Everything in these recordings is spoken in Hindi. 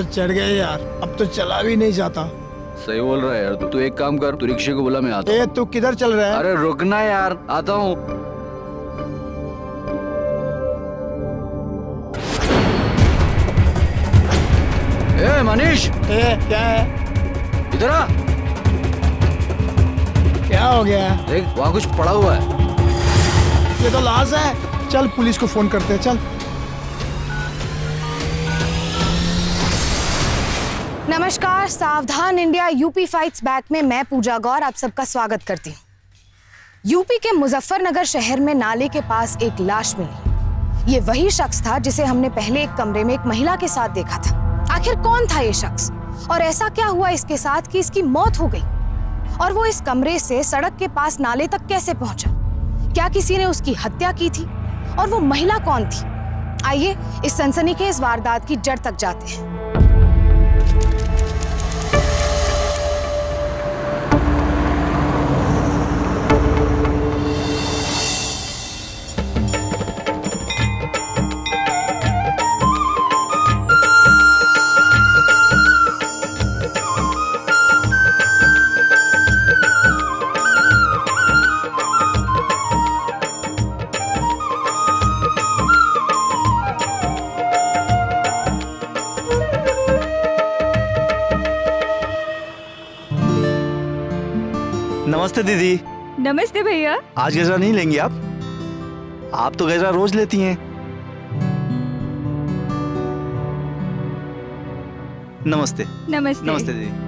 बहुत चढ़ गए यार, अब तो चला भी नहीं जाता। सही बोल रहा है यार तू एक काम कर, तू रिक्शे को बोला मैं आता हूँ। तू किधर चल रहा है? अरे रुकना यार, आता हूँ। ए मनीष, क्या है? इधर आ। क्या हो गया? देख वहाँ कुछ पड़ा हुआ है। ये तो लाश है। चल पुलिस को फोन करते हैं, चल। नमस्कार, सावधान इंडिया यूपी फाइट्स बैक में मैं पूजा गौर आप सबका स्वागत करती हूँ। यूपी के मुजफ्फरनगर शहर में नाले के पास एक लाश मिली। ये वही शख्स था जिसे हमने पहले एक कमरे में एक महिला के साथ देखा था। आखिर कौन था ये शख्स और ऐसा क्या हुआ इसके साथ कि इसकी मौत हो गई? और वो इस कमरे से सड़क के पास नाले तक कैसे पहुंचा? क्या किसी ने उसकी हत्या की थी? और वो महिला कौन थी? आइए इस सनसनीखेज वारदात की जड़ तक जाते हैं। नमस्ते दीदी। नमस्ते भैया। आज गजरा नहीं लेंगी आप तो गजरा रोज लेती हैं। नमस्ते। नमस्ते। नमस्ते दीदी।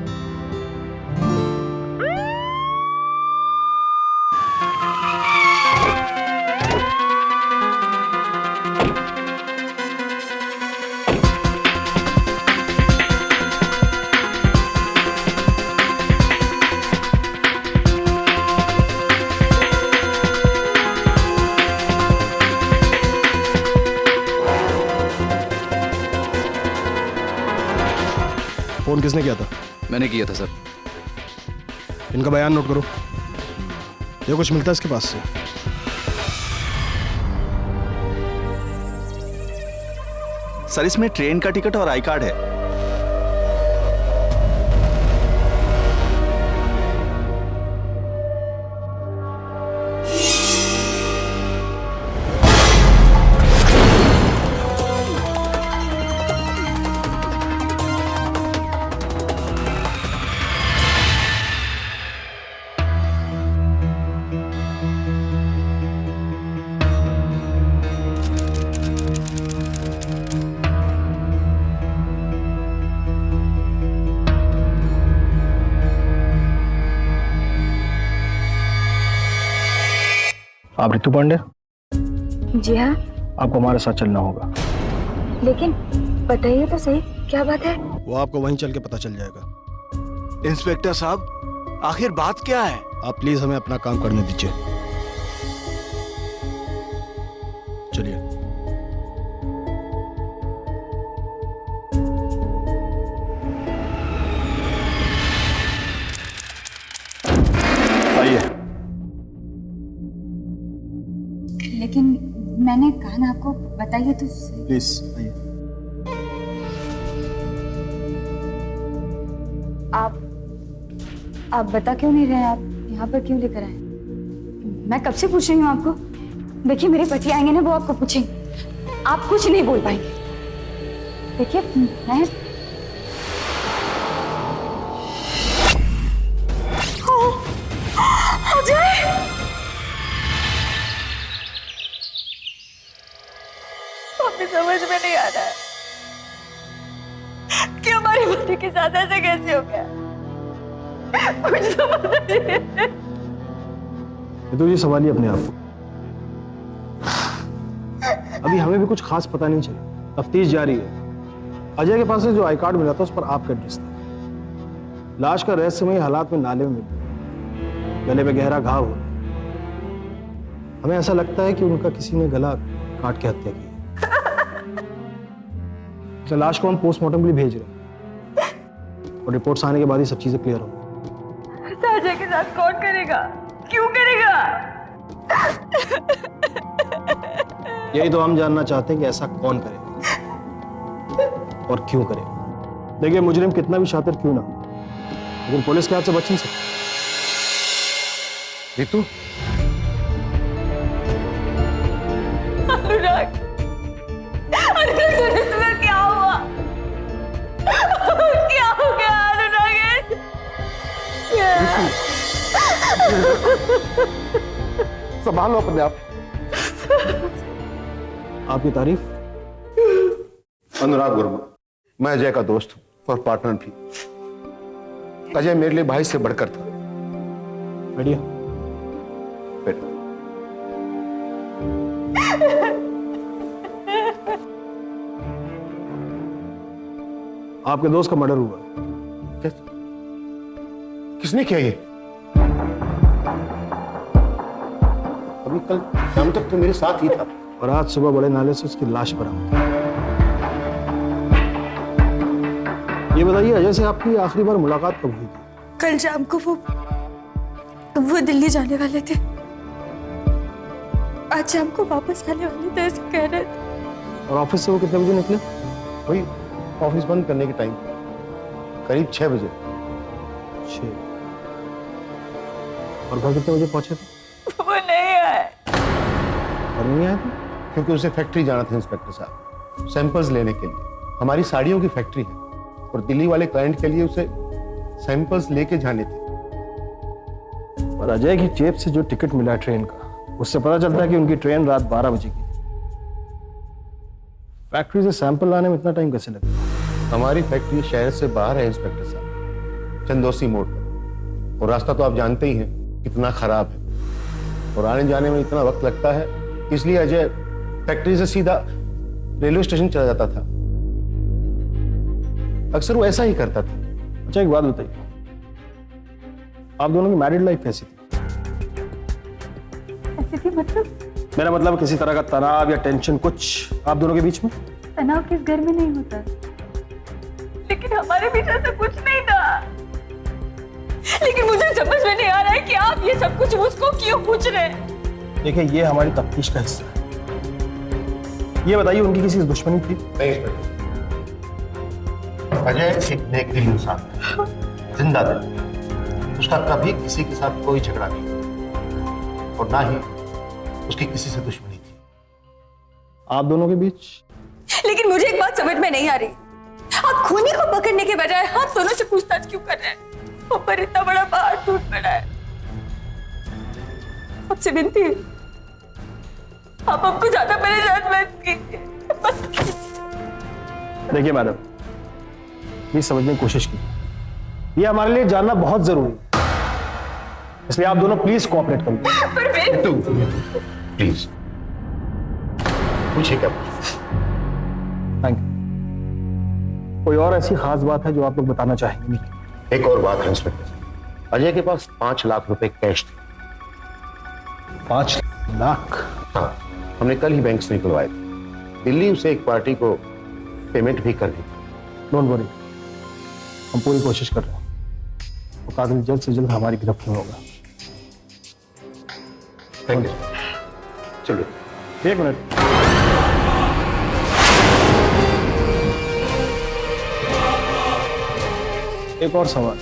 फोन किसने किया था? मैंने किया था सर। इनका बयान नोट करो। ये कुछ मिलता है इसके पास से? सर इसमें ट्रेन का टिकट और आई कार्ड है। आप रितु पांडे? जी हाँ। आपको हमारे साथ चलना होगा। लेकिन बताइए तो सही, क्या बात है? वो आपको वहीं चल के पता चल जाएगा। इंस्पेक्टर साहब आखिर बात क्या है? आप प्लीज हमें अपना काम करने दीजिए। चलिए। आइए। लेकिन मैंने कहा ना आपको, बताइए तो सही। प्लीज आइए। आप बता क्यों नहीं रहे? आप यहाँ पर क्यों लेकर आए? मैं कब से पूछ रही हूँ आपको। देखिए मेरे पति आएंगे ना, वो आपको पूछेंगे, आप कुछ नहीं बोल पाएंगे। देखिए मैं हमें समझ में नहीं आ रहा है कि हमारे पति के साथ ऐसे कैसे हो गया। कुछ समझ नहीं है। तो ये सवाल ही अपने आप को। अभी हमें भी कुछ खास पता नहीं चला। तफ्तीश जारी है। अजय के पास से जो आई कार्ड मिला था उस पर आपका एड्रेस था। लाश का रहस्यमयी हालात में नाले में मिला, गले में गहरा घाव हो। हमें ऐसा लगता है कि उनका किसी ने गला काट के हत्या की। तो लाश को हम पोस्टमार्टम के लिए भेज रहे हैं और रिपोर्ट्स आने के बाद ही सब चीजें क्लियर होंगी। अजय के साथ कौन करेगा? क्यों करेगा? यही तो हम जानना चाहते हैं कि ऐसा कौन करेगा और क्यों करेगा। देखिए, मुजरिम कितना भी शातिर क्यों ना हो, लेकिन पुलिस के हाथ से बच नहीं सकता। रितु, अनुराग, अनुराग सुनो, तुम्हें क्या हुआ? क्या हो गया अनुराग? संभालो अपने आप। आपकी तारीफ। अनुराग वर्मा, मैं अजय का दोस्त हूं और पार्टनर भी। अजय मेरे लिए भाई से बढ़कर था। बढ़िया। बेटा, आपके दोस्त का मर्डर हुआ। किसने किया ये? अभी कल शाम तक तो मेरे साथ ही था। और आज सुबह बड़े नाले से उसकी लाश बरामद हुई। ये बताइए, अजय से आपकी आखिरी बार मुलाकात कब हुई थी? कल शाम को वो दिल्ली जाने वाले थे। आज शाम को वापस आने वाले थे, ऐसे कह रहे थे। और ऑफिस से वो कितने बजे निकले? वही ऑफिस बंद करने के टाइम, करीब 6 बजे। 6। और घर कितने बजे पहुंचे थे? वो नहीं आए। घर नहीं आए थे? क्योंकि उसे फैक्ट्री जाना था इंस्पेक्टर साहब, सैंपल्स लेने के लिए। हमारी साड़ियों की फैक्ट्री है और दिल्ली वाले क्लाइंट के लिए उसे सैंपल्स लेके जाने थे। और अजय की जेब से जो टिकट मिला ट्रेन का, उससे पता चलता है कि उनकी ट्रेन रात 12 बजे की थी। फैक्ट्री से सैंपल लाने में इतना टाइम कैसे लगा? हमारी फैक्ट्री शहर से बाहर है इंस्पेक्टर साहब, चंदोसी मोड़ पर। और रास्ता तो आप जानते ही हैं कितना खराब है, और आने जाने में इतना वक्त लगता है। इसलिए अजय फैक्ट्री से सीधा रेलवे स्टेशन चला जाता था। अक्सर वो ऐसा ही करता था। अच्छा, एक बात बताइए, आप दोनों की मैरिड लाइफ कैसी थी? ऐसे थी मतलब? मेरा मतलब किसी तरह का तनाव या टेंशन कुछ आप दोनों के बीच में? तनाव किस घर में नहीं होता, लेकिन हमारे बीच ऐसा कुछ नहीं था। लेकिन मुझे समझ में नहीं आ रहा है कि आप ये सब कुछ मुझको क्यों पूछ रहे हैं? देखिए, ये हमारी तफ्तीश का हिस्सा है। ये बताइए, उनकी किसी से दुश्मनी थी? नहीं इंस्पेक्टर, अजय एक नेक दिल इंसान है, जिंदा दिल। उसका कभी किसी के साथ कोई झगड़ा नहीं और ना ही उसकी किसी से दुश्मनी थी। आप दोनों के बीच? लेकिन मुझे एक बात समझ में नहीं आ रही, आप खूनी को पकड़ने के बजाय हम दोनों से पूछताछ क्यों कर रहे हैं? ऊपर इतना बड़ा पहाड़ टूट पड़ा है। आपसे विनती है, आप हमको ज्यादा परेशान मत कीजिए। देखिए मैडम, प्लीज समझने की कोशिश कीजिए, ये हमारे लिए जानना बहुत जरूरी है, इसलिए आप दोनों प्लीज कोऑपरेट करिए। प्लीज पूछिए क्या? Thank you. कोई और ऐसी खास बात है जो आप लोग बताना चाहेंगे? नहीं। एक और बात है इंस्पेक्टर, अजय के पास 5 लाख रुपए कैश थे। 5 लाख? हाँ, हमने कल ही बैंक से निकलवाए थे। दिल्ली उसे एक पार्टी को पेमेंट भी कर दी। डोंट वरी, हम पूरी कोशिश कर रहे हैं। वो कातिल जल्द से जल्द हमारी गिरफ्त में होगा। Thank you. चलिए। 1 मिनट। एक और सवाल,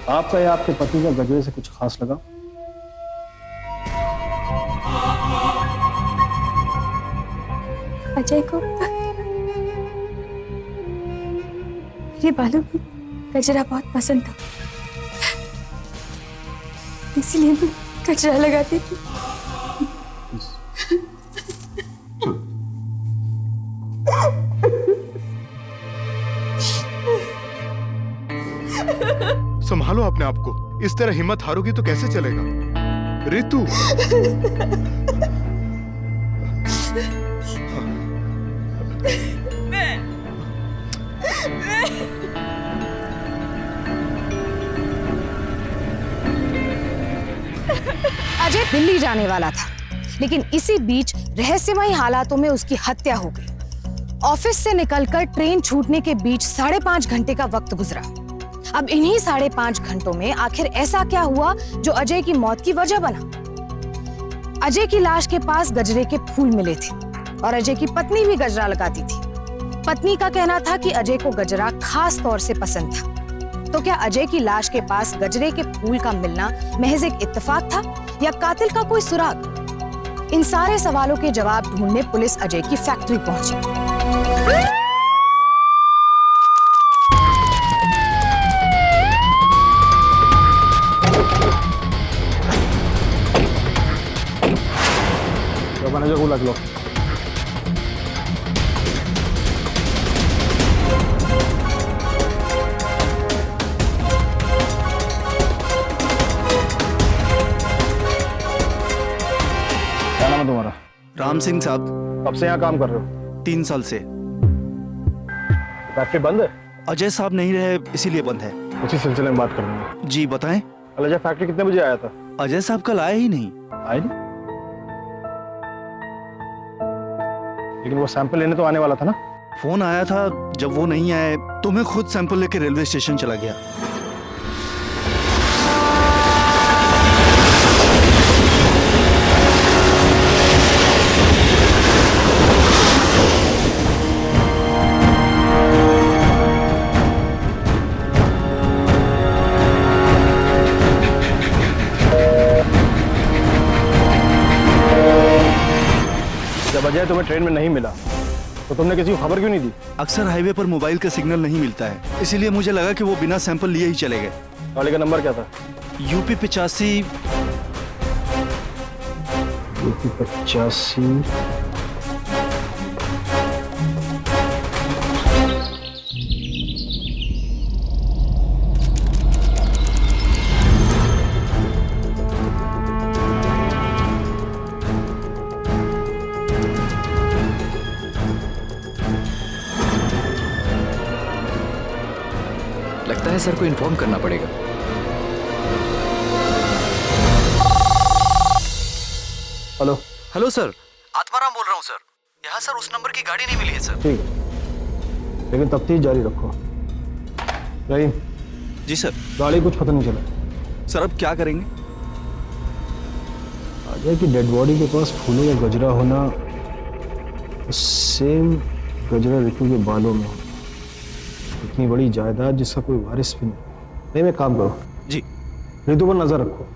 आपका या आपके पति का गजरे से कुछ खास लगा? अजय को मेरे बालों में गजरा बहुत पसंद था, इसलिए मैं गजरा लगाती थी। संभालो अपने आप को, इस तरह हिम्मत हारोगी तो कैसे चलेगा? रितु, अजय दिल्ली जाने वाला था, लेकिन इसी बीच रहस्यमयी हालातों में उसकी हत्या हो गई। ऑफिस से निकलकर ट्रेन छूटने के बीच 5.5 घंटे का वक्त गुजरा। अब इन्हीं 5.5 घंटों में आखिर ऐसा क्या हुआ जो अजय की मौत की वजह बना? अजय की लाश के पास गजरे के फूल मिले थे और अजय की पत्नी भी गजरा लगाती थी। पत्नी का कहना था कि अजय को गजरा खास तौर से पसंद था। तो क्या अजय की लाश के पास गजरे के फूल का मिलना महज एक इत्तेफाक था या कातिल का कोई सुराग? इन सारे सवालों के जवाब ढूंढने पुलिस अजय की फैक्ट्री पहुंची। मैनेजर को लग लो। क्या नाम है तुम्हारा? राम सिंह साहब, कब से यहाँ काम कर रहे हो? 3 साल से। फैक्ट्री बंद है? अजय साहब नहीं रहे इसीलिए बंद है। उसी सिलसिले में बात करेंगे। जी बताएं। कल अजय फैक्ट्री कितने बजे आया था? अजय साहब कल आए ही नहीं। आए नहीं? लेकिन वो सैंपल लेने तो आने वाला था ना? फोन आया था, जब वो नहीं आए तो मैं खुद सैंपल लेके रेलवे स्टेशन चला गया। जब अजय तुम्हें ट्रेन में नहीं मिला तो तुमने किसी को खबर क्यों नहीं दी? अक्सर हाईवे पर मोबाइल का सिग्नल नहीं मिलता है, इसीलिए मुझे लगा कि वो बिना सैंपल लिए ही चले गए। गाड़ी का नंबर क्या था? यूपी 85। यूपी 85। लगता है सर को इन्फॉर्म करना पड़ेगा। हेलो। हेलो सर, आत्माराम बोल रहा हूँ सर। यहाँ सर उस नंबर की गाड़ी नहीं मिली है सर। ठीक है, लेकिन तफ्तीश जारी रखो। रहीम। जी सर। गाड़ी कुछ पता नहीं चला। सर अब क्या करेंगे? अजय की डेड बॉडी के पास फूलों का गजरा होना, सेम गजरा रितु के बालों में हो। इतनी बड़ी जायदाद जिसका कोई वारिस भी नहीं। मैं काम करो जी। रितु पर नजर रखो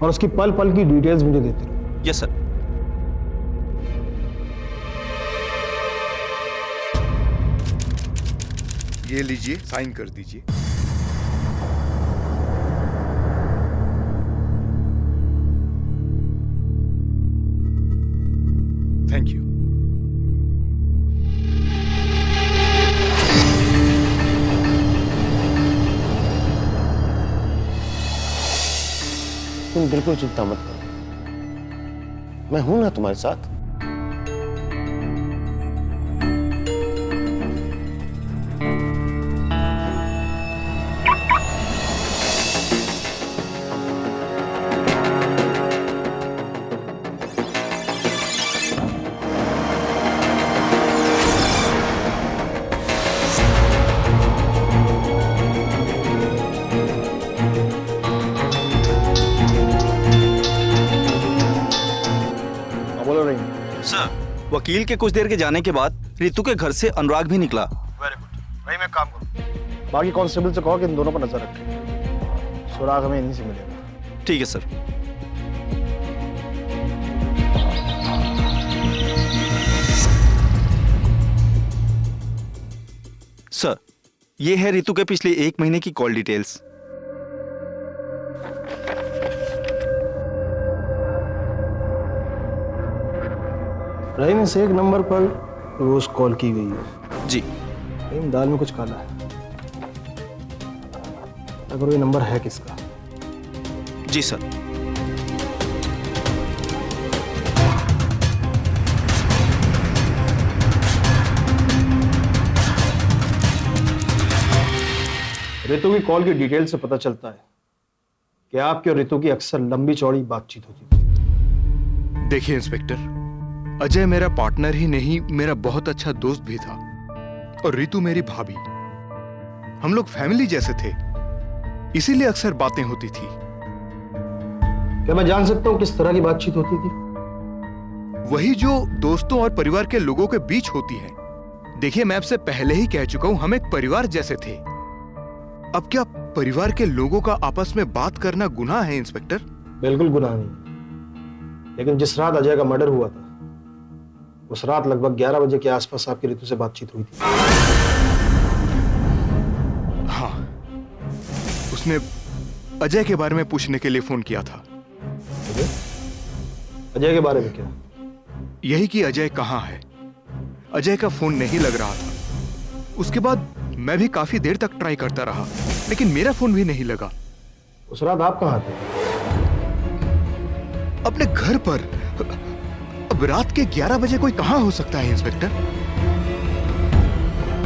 और उसकी पल पल की डिटेल्स मुझे देते रहो। Yes sir. ये लीजिए, साइन कर दीजिए। Thank you. तुम बिल्कुल चिंता मत करो, मैं हूं ना तुम्हारे साथ। सर, वकील के कुछ देर के जाने के बाद रितु के घर से अनुराग भी निकला। Very good. भाई मैं काम करूँ, बाकी कांस्टेबल से कहो कि इन दोनों पर नजर रखें। सुराग हमें इन्हीं से मिलेगा। ठीक है सर। सर, ये है रितु के पिछले 1 महीने की कॉल डिटेल्स। रहीम से एक नंबर पर रोज कॉल की गई है। जी। रहीम दाल में कुछ काला है, अगर ये नंबर है किसका? जी सर। रितु की कॉल की डिटेल से पता चलता है कि आपकी और रितु की अक्सर लंबी चौड़ी बातचीत होती थी। देखिए इंस्पेक्टर, अजय मेरा पार्टनर ही नहीं, मेरा बहुत अच्छा दोस्त भी था, और रितु मेरी भाभी। हम लोग फैमिली जैसे थे, इसीलिए अक्सर बातें होती थी। क्या मैं जान सकता हूं किस तरह की बातचीत होती थी? वही जो दोस्तों और परिवार के लोगों के बीच होती है, देखिए, मैं आपसे पहले ही कह चुका हूं, हम एक परिवार जैसे थे। अब क्या परिवार के लोगों का आपस में बात करना गुनाह है इंस्पेक्टर? बिल्कुल गुनाह नहीं, लेकिन जिस रात अजय का मर्डर हुआ था, उस रात लगभग 11 बजे के आसपास आपकी रितु से बातचीत हुई थी। हाँ, उसने अजय के बारे में पूछने के लिए फोन किया था। अजय के बारे में क्या? यही कि अजय कहाँ है। अजय का फोन नहीं लग रहा था। उसके बाद मैं भी काफी देर तक ट्राई करता रहा, लेकिन मेरा फोन भी नहीं लगा। उस रात आप कहाँ थे? अपने घर पर। अब रात के 11 बजे कोई कहां हो सकता है इंस्पेक्टर?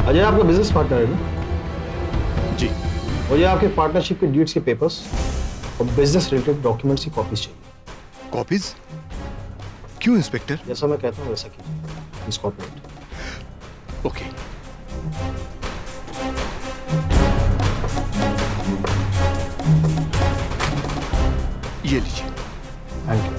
अजय आपका बिजनेस पार्टनर है ना? जी। मुझे आपके पार्टनरशिप के डीड्स के पेपर्स और बिजनेस रिलेटेड डॉक्यूमेंट्स की कॉपीज चाहिए। कॉपीज? क्यों इंस्पेक्टर? जैसा मैं कहता हूँ वैसा कीजिए। Please cooperate. ओके। ये लीजिए। Thank you.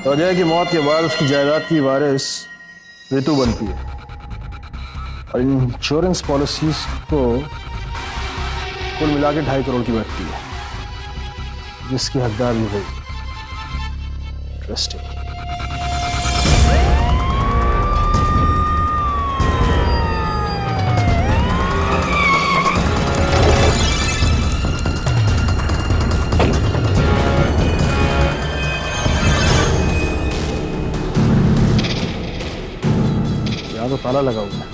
तो अजय की मौत के बाद उसकी जायदाद की वारिस रितु बनती है और इंश्योरेंस पॉलिसीज को कुल मिला के 2.5 करोड़ की बैठती है, जिसकी हकदार भी हुई। इंटरेस्टिंग। यहाँ तो ताला लगा हुआ है।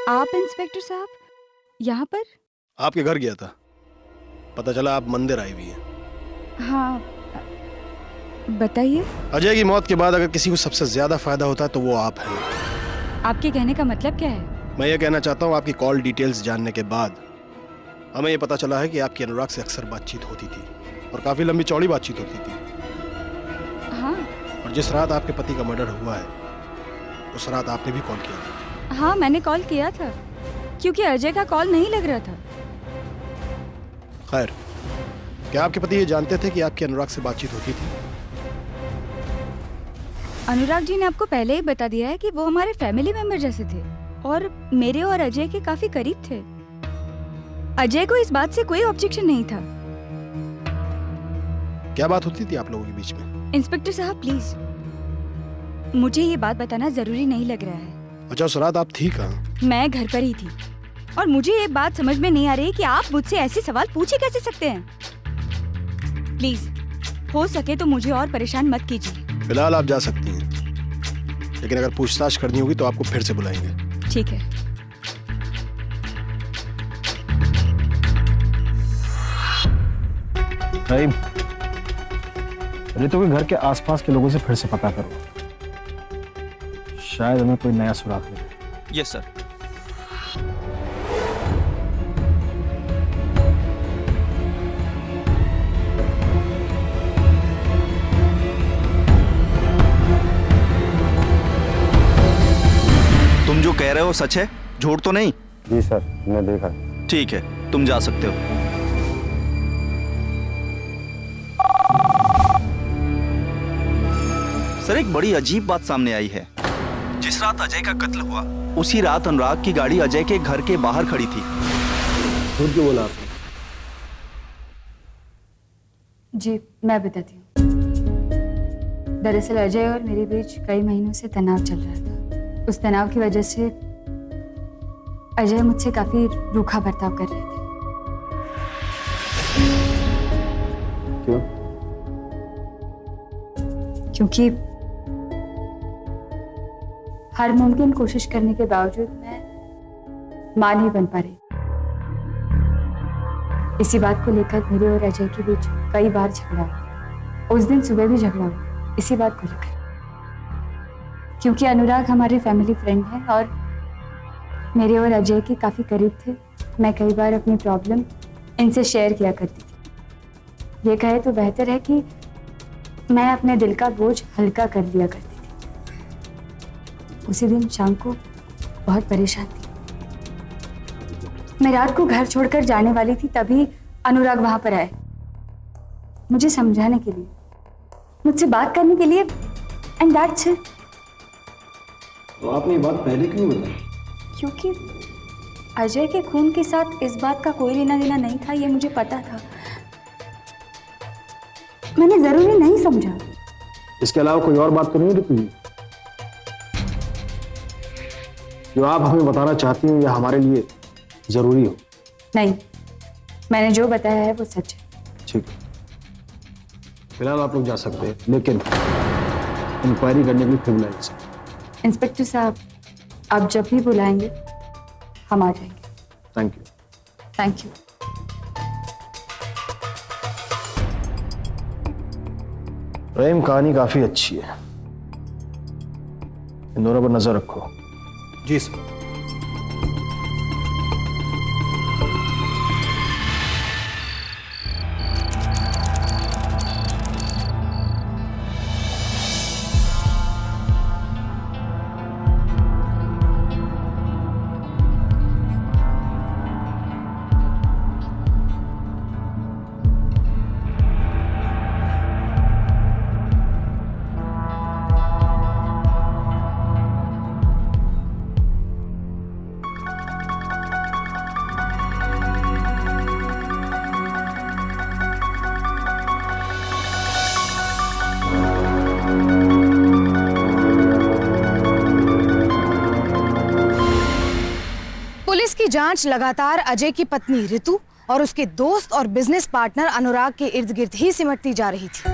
आप इंस्पेक्टर साहब यहाँ पर? आपके घर गया था, पता चला आप मंदिर आई हुई हैं। हाँ, बताइए। अजय की मौत के बाद अगर किसी को सबसे ज्यादा फायदा होता है तो वो आप हैं। आपके कहने का मतलब क्या है? मैं ये कहना चाहता हूँ, आपकी कॉल डिटेल्स जानने के बाद हमें ये पता चला है कि आपकी अनुराग से अक्सर बातचीत होती थी और काफी लंबी चौड़ी बातचीत होती थी। हाँ। और जिस रात आपके पति का मर्डर हुआ है, उस रात आपने भी कॉल किया था। हाँ, मैंने कॉल किया था क्योंकि अजय का कॉल नहीं लग रहा था। खैर, क्या आपके पति ये जानते थे कि आपकी अनुराग से बातचीत होती थी? अनुराग जी ने आपको पहले ही बता दिया है कि वो हमारे फैमिली मेंबर जैसे थे और मेरे और अजय के काफी करीब थे। अजय को इस बात से कोई ऑब्जेक्शन नहीं था। क्या बात होती थी आप लोगों के बीच में? इंस्पेक्टर साहब प्लीज, मुझे ये बात बताना जरूरी नहीं लग रहा है। अच्छा, उस रात आप थी कहाँ? मैं घर पर ही थी और मुझे ये बात समझ में नहीं आ रही कि आप मुझसे ऐसे सवाल पूछे कैसे सकते हैं। प्लीज, हो सके तो मुझे और परेशान मत कीजिए। फिलहाल आप जा सकती हैं, लेकिन अगर पूछताछ करनी होगी तो आपको फिर से बुलाएंगे। ठीक है। रितु के घर के आसपास के लोगों से फिर से पता करो, शायद हमें कोई नया सुराग मिले। Yes sir. तुम जो कह रहे हो सच है, झूठ तो नहीं? जी सर, मैं देखा। ठीक है, तुम जा सकते हो। सर, एक बड़ी अजीब बात सामने आई है। जिस रात अजय का कत्ल हुआ, उसी रात अनुराग की गाड़ी अजय के घर के बाहर खड़ी थी। झूठ क्यों बोला आपने? जी, मैं बताती हूँ। दरअसल अजय और मेरे बीच कई महीनों से तनाव चल रहा था। उस तनाव की वजह से अजय मुझसे काफी रूखा बर्ताव कर रहे थे। क्यों? क्योंकि हर मुमकिन कोशिश करने के बावजूद मैं मां नहीं बन पा रही। इसी बात को लेकर मेरे और अजय के बीच कई बार झगड़ा हुआ। उस दिन सुबह भी झगड़ा हुआ इसी बात को लेकर, क्योंकि अनुराग हमारे फैमिली फ्रेंड है और मेरे और अजय के काफ़ी करीब थे। मैं कई बार अपनी प्रॉब्लम इनसे शेयर किया करती थी। ये कहे तो बेहतर है कि मैं अपने दिल का बोझ हल्का कर लिया करती थी। उसी दिन शाम को बहुत परेशान थी। मैं रात को घर छोड़कर जाने वाली थी, तभी अनुराग वहां पर आए मुझे समझाने के लिए, मुझसे बात करने के लिए, एंड दैट्स इट। तो आपने ये बात पहले क्यों बताई? क्योंकि अजय के खून के साथ इस बात का कोई लेना देना नहीं था, ये मुझे पता था। मैंने जरूरी नहीं समझा। इसके अलावा कोई और बात तो नहीं ऋतु जी जो आप हमें बताना चाहती हैं या हमारे लिए जरूरी हो? नहीं, मैंने जो बताया है वो सच है। ठीक है, फिलहाल आप लोग जा सकते हैं, लेकिन इंक्वायरी करने के लिए फिर बुलाइए सर। इंस्पेक्टर साहब, आप जब भी बुलाएंगे हम आ जाएंगे। Thank you. Thank you. प्रेम कहानी काफी अच्छी है, इन दोनों पर नजर रखो। जी सर। पुलिस की जांच लगातार अजय की पत्नी ऋतु और उसके दोस्त और बिजनेस पार्टनर अनुराग के इर्द गिर्द ही सिमटती जा रही थी।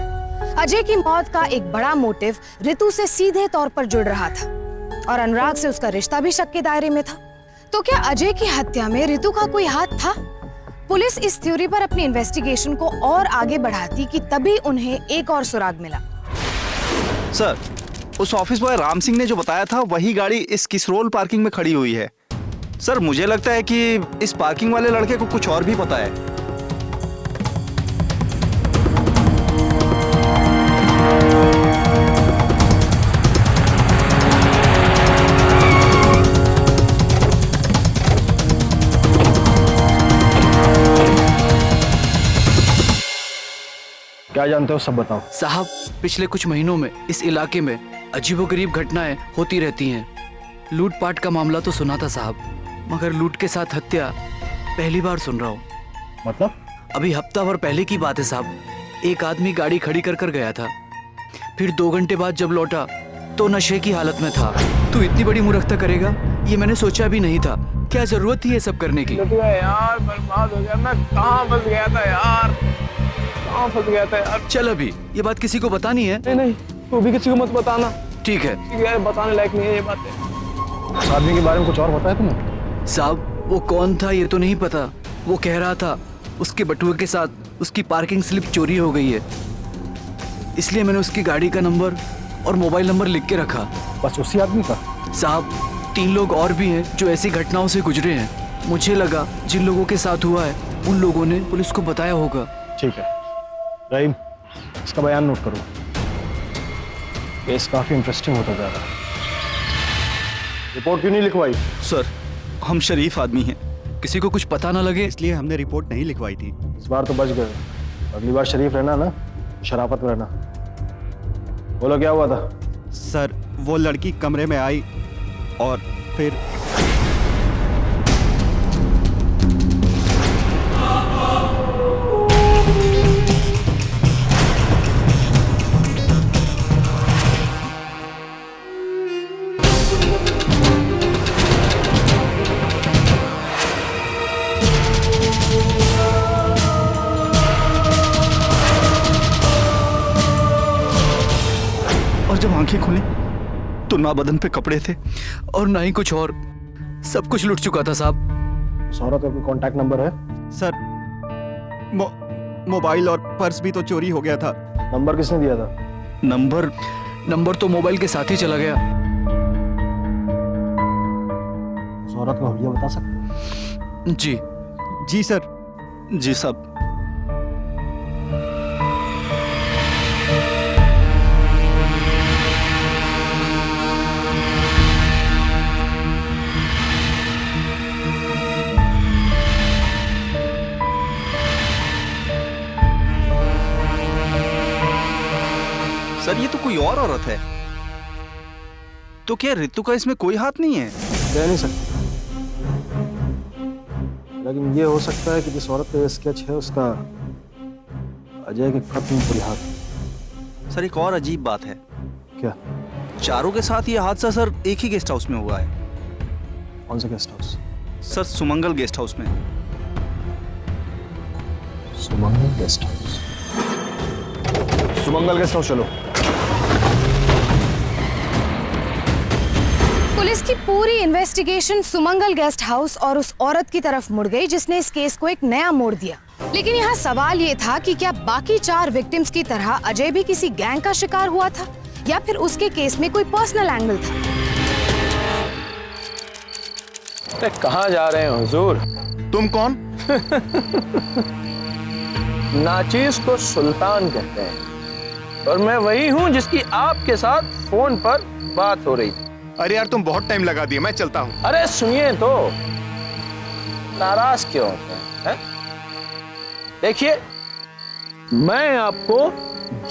अजय की मौत का एक बड़ा मोटिव ऋतु से सीधे तौर पर जुड़ रहा था और अनुराग से उसका रिश्ता भी शक के दायरे में था। तो क्या अजय की हत्या में ऋतु का कोई हाथ था? पुलिस इस थ्योरी पर अपनी इन्वेस्टिगेशन को और आगे बढ़ाती कि तभी उन्हें एक और सुराग मिला। सर, उस ऑफिस बॉय राम सिंह ने जो बताया था वही गाड़ी इस किसरोल पार्किंग में खड़ी हुई है। सर, मुझे लगता है कि इस पार्किंग वाले लड़के को कुछ और भी पता है। क्या जानते हो सब बताओ। साहब, पिछले कुछ महीनों में इस इलाके में अजीबोगरीब घटनाएं होती रहती हैं। लूटपाट का मामला तो सुना था साहब, मगर लूट के साथ हत्या पहली बार सुन रहा हूँ। मतलब? अभी हफ्ता भर पहले की बात है साहब। एक आदमी गाड़ी खड़ी कर कर गया था, फिर 2 घंटे बाद जब लौटा तो नशे की हालत में था। तू इतनी बड़ी मूर्खता करेगा ये मैंने सोचा भी नहीं था। क्या जरूरत थी ये सब करने की? यार बर्बाद हो गया, मैं कहाँ फंस गया था यार, कहाँ फंस गया था यार। चल, अभी ये बात किसी को बतानी है? नहीं, तू भी किसी को मत बताना। ठीक है। यार बताने लायक नहीं है ये बातें। उस आदमी के बारे में कुछ और बताया तुम्हें? साहब, वो कौन था ये तो नहीं पता। वो कह रहा था उसके बटुए के साथ उसकी पार्किंग स्लिप चोरी हो गई है, इसलिए मैंने उसकी गाड़ी का नंबर और मोबाइल नंबर लिख के रखा। बस उसी आदमी का? साहब, 3 लोग और भी हैं जो ऐसी घटनाओं से गुजरे हैं। मुझे लगा जिन लोगों के साथ हुआ है उन लोगों ने पुलिस को बताया होगा। ठीक है रहीम, इसका बयान नोट करो। केस काफी इंटरेस्टिंग होता जा रहा है। रिपोर्ट क्यों नहीं लिखवाई? सर, हम शरीफ आदमी हैं। किसी को कुछ पता ना लगे इसलिए हमने रिपोर्ट नहीं लिखवाई थी। इस बार तो बच गए, अगली बार शरीफ रहना ना, शराफत में रहना। बोलो क्या हुआ था? सर, वो लड़की कमरे में आई और फिर जब आंखें खुली तो ना बदन पे कपड़े थे और ना ही कुछ और। सब कुछ लुट चुका था साहब। उस औरत का कोई कांटेक्ट नंबर है? सर, मोबाइल और पर्स भी तो चोरी हो गया था। नंबर किसने दिया था? नंबर तो मोबाइल के साथ ही चला गया। उस औरत का हुलिया बता सकते हैं? जी जी सर। जी साहब। सर ये तो कोई और औरत है। तो क्या रितु का इसमें कोई हाथ नहीं है? कह नहीं सकते, लेकिन ये हो सकता है कि जिस औरत का स्केच है उसका अजय के खत में कोई हाथ। सर एक और अजीब बात है। क्या? चारों के साथ ये हादसा सर एक ही गेस्ट हाउस में हुआ है। कौन सा guest house? Sir Sumangal guest house में। Sumangal guest house. Sumangal guest house चलो। पुलिस की पूरी इन्वेस्टिगेशन सुमंगल गेस्ट हाउस और उस औरत की तरफ मुड़ गई जिसने इस केस को एक नया मोड़ दिया। लेकिन यहाँ सवाल ये था कि क्या बाकी 4 विक्टिम्स की तरह अजय भी किसी गैंग का शिकार हुआ था या फिर उसके केस में कोई पर्सनल एंगल था? अरे कहाँ जा रहे हैं हुजूर? तुम कौन? नाचीज को सुल्तान कहते हैं और मैं वही हूँ जिसकी आपके साथ फोन पर बात हो रही थी। अरे यार तुम बहुत टाइम लगा दिया, मैं चलता हूँ। अरे सुनिए तो, नाराज क्यों होते हैं? देखिए मैं आपको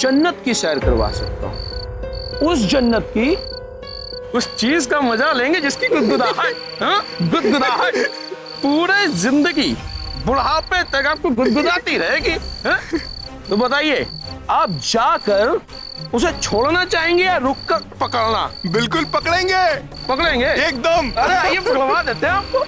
जन्नत की सैर करवा सकता हूँ। उस जन्नत की, उस चीज का मजा लेंगे जिसकी गुदगुदाहट, गुदगुदाहट पूरे जिंदगी बुढ़ापे तक आपको गुदगुदाती रहेगी। तो बताइए आप जाकर उसे छोड़ना चाहेंगे या रुक कर पकड़ना? बिल्कुल पकड़ेंगे। पकड़ेंगे एकदम। अरे आइए पकड़वा देते हैं आपको।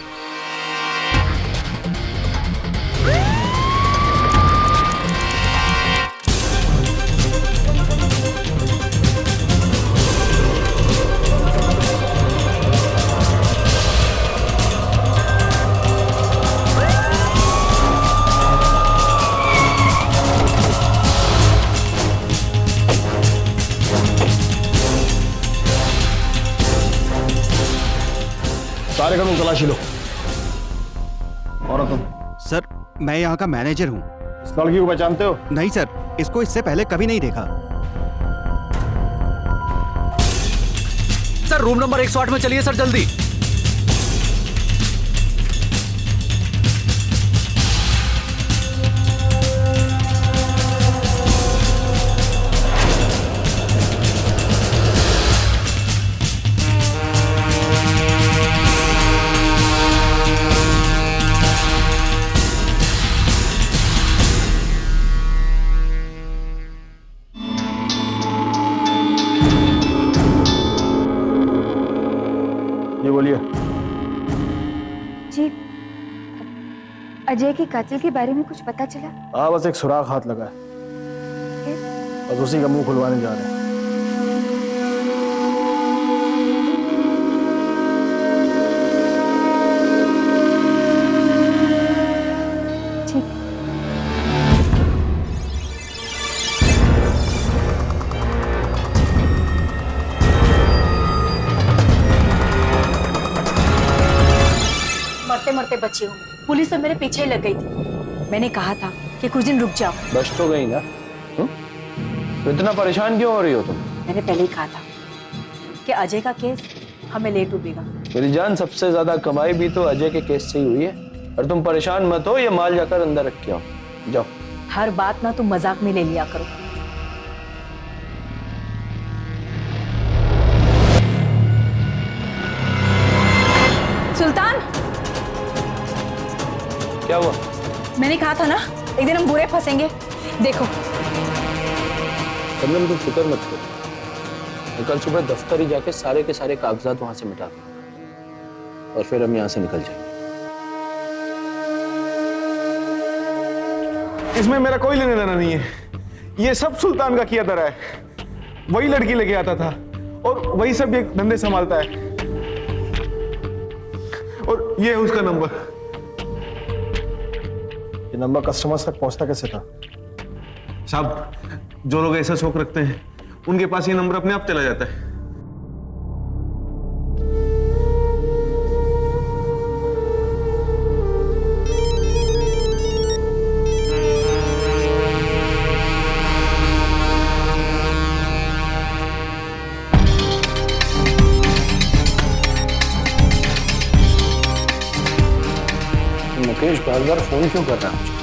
सारे का तुम तलाशी लो। और तुम? सर मैं यहाँ का मैनेजर हूँ। इस लड़की को पहचानते हो? नहीं सर, इसको इससे पहले कभी नहीं देखा। सर रूम नंबर 108 में चलिए सर जल्दी। ये बोलिए। जी अजय के कातिल के बारे में कुछ पता चला? हाँ बस एक सुराख हाथ लगा है, बस उसी का मुंह खुलवाने जा रहे हैं। ठीक। मरते मरते बची हूँ। पुलिस तो मेरे पीछे लग गई थी। मैंने कहा था कि कुछ दिन रुक जाओ। बच तो गई ना? तो इतना परेशान क्यों हो रही हो तुम? मैंने पहले ही कहा था कि अजय का केस हमें लेट डूबेगा। मेरी जान, सबसे ज्यादा कमाई भी तो अजय के केस से ही हुई है। और तुम परेशान मत हो, ये माल जाकर अंदर रख के आओ। जाओ। हर बात ना तुम मजाक में ले लिया करो। सुल्तान, क्या हुआ? मैंने कहा था ना एक दिन हम बुरे फंसेंगे। देखो तुम तुम फिक्र मत करो। मैं कल सुबह दफ्तर ही जाके सारे के सारे कागजात वहां से मिटा दूंगा और फिर हम यहाँ से निकल जाएंगे। इसमें मेरा कोई लेना देना नहीं है। ये सब सुल्तान का किया धरा है। वही लड़की लेके आता था और वही सब ये धंधे संभालता है। और ये है उसका नंबर। ये नंबर कस्टमर्स तक पहुंचता कैसे था? साहब, जो लोग ऐसा शौक रखते हैं उनके पास ये नंबर अपने आप चला जाता है। बार बार फोन क्यों कर रहा है मुझे?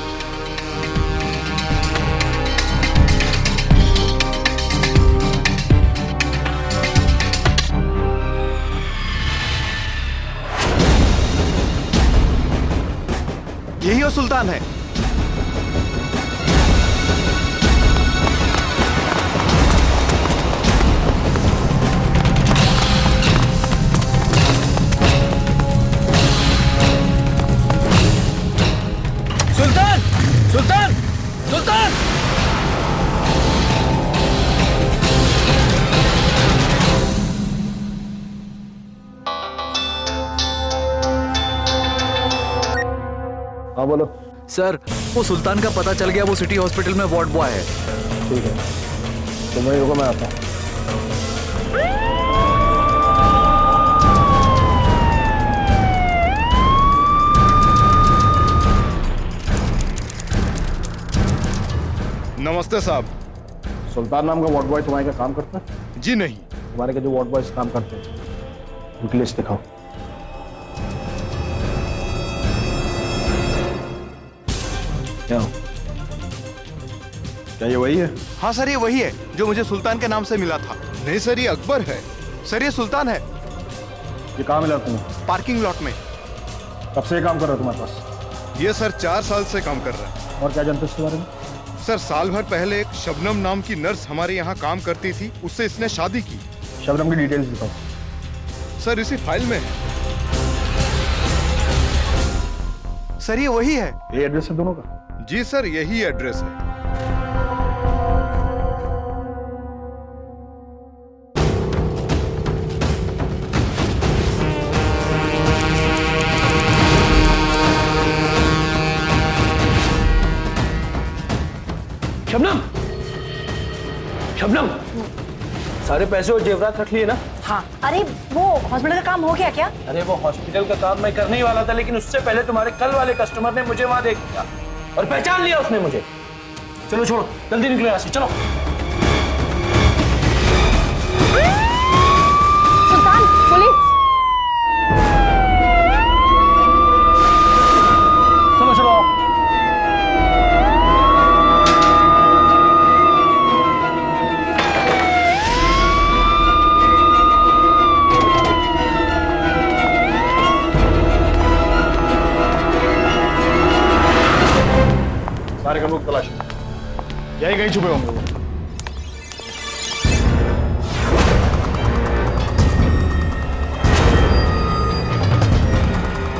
यही वो सुल्तान है। सुल्तान सुल्तान सुल्तान हाँ बोलो। सर, वो सुल्तान का पता चल गया, वो सिटी हॉस्पिटल में वार्ड बॉय है। ठीक है, तुम वहीं रुको, मैं आता हूँ। नमस्ते साहब। सुल्तान नाम का वार्ड बॉय तुम्हारे का काम करता है? जी नहीं। तुम्हारे के जो वार्ड बॉयज काम करते हैं उनकी लिस्ट दिखाओ। क्या हो? क्या ये वही है? हाँ सर, ये वही है जो मुझे सुल्तान के नाम से मिला था। नहीं सर, ये अकबर है। सर, ये सुल्तान है। ये कहाँ मिला तुम्हें? पार्किंग लॉट में। कब से काम कर रहा है तुम्हारे पास? ये सर 4 साल से काम कर रहा है। और क्या जानते हो इसके बारे में? सर, साल भर पहले एक शबनम नाम की नर्स हमारे यहाँ काम करती थी, उससे इसने शादी की। शबनम की डिटेल्स दिखाओ। सर, इसी फाइल में है। सर, ये वही है। ये एड्रेस है दोनों का? जी सर, यही एड्रेस है। शबनम, शबनम, सारे पैसे और जेवरात रख लिए ना? हाँ, अरे वो हॉस्पिटल का काम हो गया क्या? अरे वो हॉस्पिटल का काम मैं करने ही वाला था, लेकिन उससे पहले तुम्हारे कल वाले कस्टमर ने मुझे वहां देख लिया और पहचान लिया उसने मुझे। चलो छोड़ो, जल्दी निकलो यहाँ से, चलो। सुल्तान, पुलिस! चलो चलो। सारे कमरों की तलाशी, यही कहीं छुपे होंगे वो।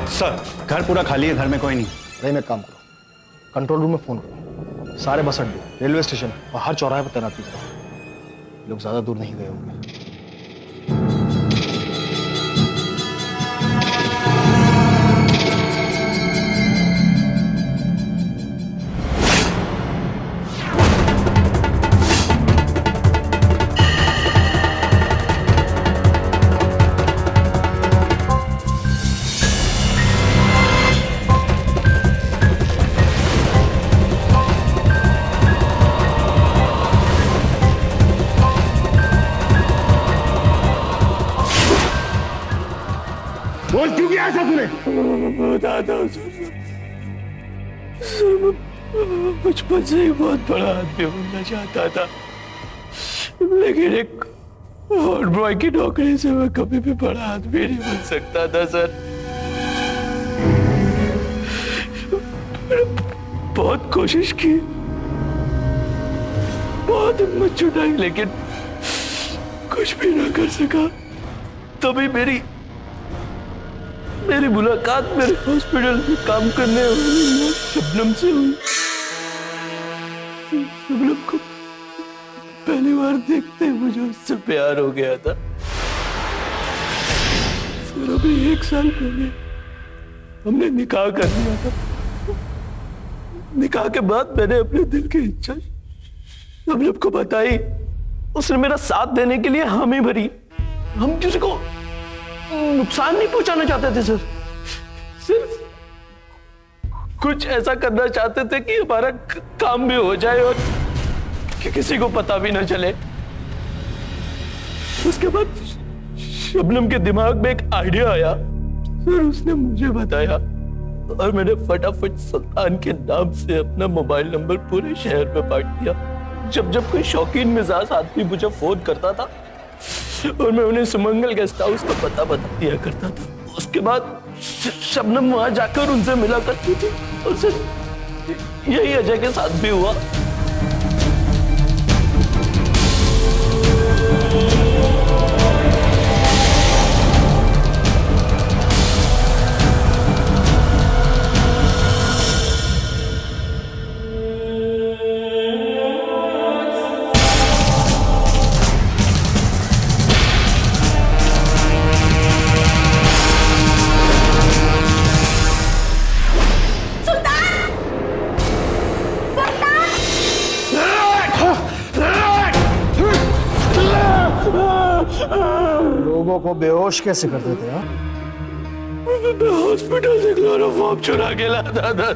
सर, घर पूरा खाली है, घर में कोई नहीं। रहीम, एक काम करो, कंट्रोल रूम में फोन करो। सारे बस अड्डे, रेलवे स्टेशन और हर चौराहे पर तैनाती करो। लोग ज्यादा दूर नहीं गए होंगे। बोल, क्यों किया ऐसा तूने? बताता हूँ सर, मैं बचपन से ही बहुत बड़ा आदमी बनना चाहता था, लेकिन एक वार्ड बॉय की नौकरी से मैं कभी भी बड़ा आदमी नहीं बन सकता था सर। मैंने बहुत कोशिश की, बहुत हिम्मत जुटाई, लेकिन कुछ भी ना कर सका। तभी मेरी मुलाकात मेरे हॉस्पिटल में काम करने वाली शबनम से हुई। शबनम को पहली बार देखते ही मुझे उससे प्यार हो गया था। फिर अभी 1 साल पहले हमने निकाह कर लिया था। निकाह के बाद मैंने अपने दिल की इच्छा शबनम को बताई। उसने मेरा साथ देने के लिए हामी भरी। हम किसी को नुकसान नहीं पहुंचाना चाहते थे सर, सिर्फ कुछ ऐसा करना चाहते थे कि हमारा काम भी हो जाए और कि किसी को पता भी ना चले। उसके बाद शबनम के दिमाग में एक आइडिया आया सर, उसने मुझे बताया और मैंने फटाफट सुल्तान के नाम से अपना मोबाइल नंबर पूरे शहर में बांट दिया। जब जब कोई शौकीन मिजाज आदमी मुझे फोन करता था और मैं उन्हें सुमंगल गेस्ट हाउस का पता बता दिया करता था। उसके बाद शबनम वहां जाकर उनसे मिला करती थी और फिर यही अजय के साथ भी हुआ। लोगों को बेहोश कैसे कर देते हैं? हॉस्पिटल से क्लोरोफॉर्म चुरा के लाता था।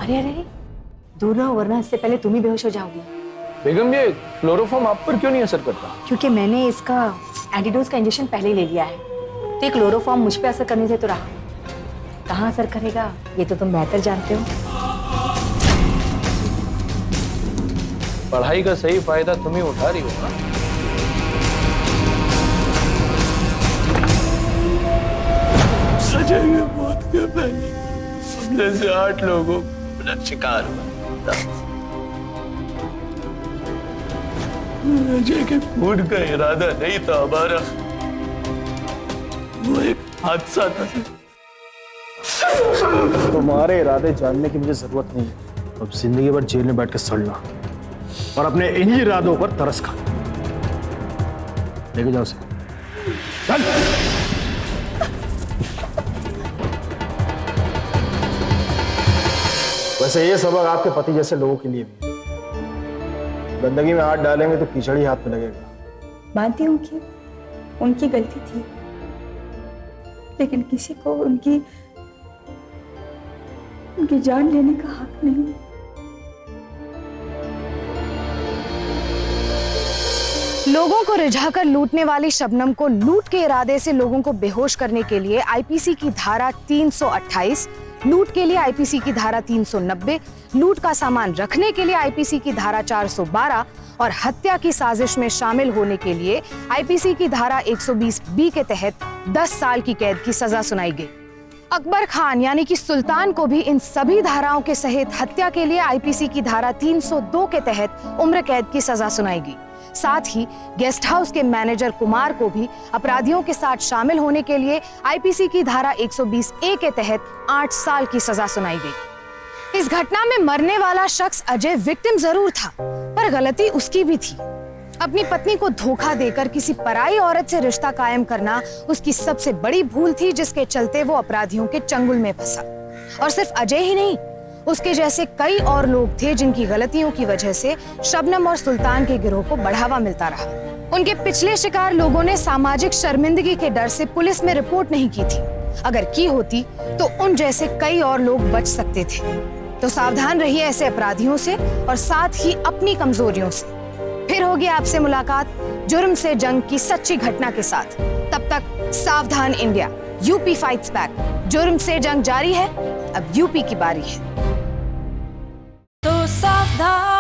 अरे अरे दूर ना हो, वरना इससे पहले तुम ही बेहोश हो जाओगे। बेगम, ये क्लोरोफॉर्म आप पर क्यों नहीं असर करता? क्योंकि मैंने इसका एंटीडोज का इंजेक्शन पहले ही ले लिया है, तो ये क्लोरोफॉर्म मुझ पे असर करने से तो रहा, कहाँ असर करेगा ये तो तुम बेहतर जानते हो। पढ़ाई का सही फायदा तुम ही उठा रही हो ना? अजय की मौत के पहले हम जैसे 8 लोगों का शिकार हुआ। अजय के खून का इरादा नहीं था हमारा, वो एक हादसा था। तुम्हारे इरादे जानने की मुझे जरूरत नहीं है। अब जिंदगी भर जेल में बैठ के सड़ना और अपने इन्हीं इरादों पर तरस खाना। लेके जाओ उसे। चल। वैसे ये सबक आपके पति जैसे लोगों के लिए भी है। गंदगी में हाथ डालेंगे तो कीचड़ ही हाथ में लगेगा। मानती हूँ कि उनकी गलती थी, लेकिन किसी को उनकी जान लेने का हक नहीं। लोगों को रिझाकर लूटने वाली शबनम को लूट के इरादे से लोगों को बेहोश करने के लिए आईपीसी की धारा 328, लूट के लिए आईपीसी की धारा 390, लूट का सामान रखने के लिए आईपीसी की धारा 412 और हत्या की साजिश में शामिल होने के लिए आईपीसी की धारा 120B के तहत 10 साल की कैद की सजा सुनाई गई। अकबर खान यानी कि सुल्तान को भी इन सभी धाराओं के सहित हत्या के लिए आईपीसी की धारा 302 के तहत उम्र कैद की सजा सुनाई गई। साथ ही गेस्ट हाउस के मैनेजर कुमार को भी अपराधियों के साथ शामिल होने के लिए आईपीसी की धारा 120A के तहत 8 साल की सजा सुनाई गई। इस घटना में मरने वाला शख्स अजय विक्टिम जरूर था, पर गलती उसकी भी थी। अपनी पत्नी को धोखा देकर किसी पराई औरत से रिश्ता कायम करना उसकी सबसे बड़ी भूल थी, जिसके चलते वो अपराधियों के चंगुल में फंसा। और सिर्फ अजय ही नहीं, उसके जैसे कई और लोग थे जिनकी गलतियों की वजह से शबनम और सुल्तान के गिरोह को बढ़ावा मिलता रहा। उनके पिछले शिकार लोगों ने सामाजिक शर्मिंदगी के डर से पुलिस में रिपोर्ट नहीं की थी। अगर की होती तो उन जैसे कई और लोग बच सकते थे। तो सावधान रहिए ऐसे अपराधियों से और साथ ही अपनी कमजोरियों से। फिर होगी आपसे मुलाकात जुर्म से जंग की सच्ची घटना के साथ। तब तक सावधान इंडिया, यूपी फाइट्स बैक। जुर्म से जंग जारी है, अब यूपी की बारी है। तो सावधान।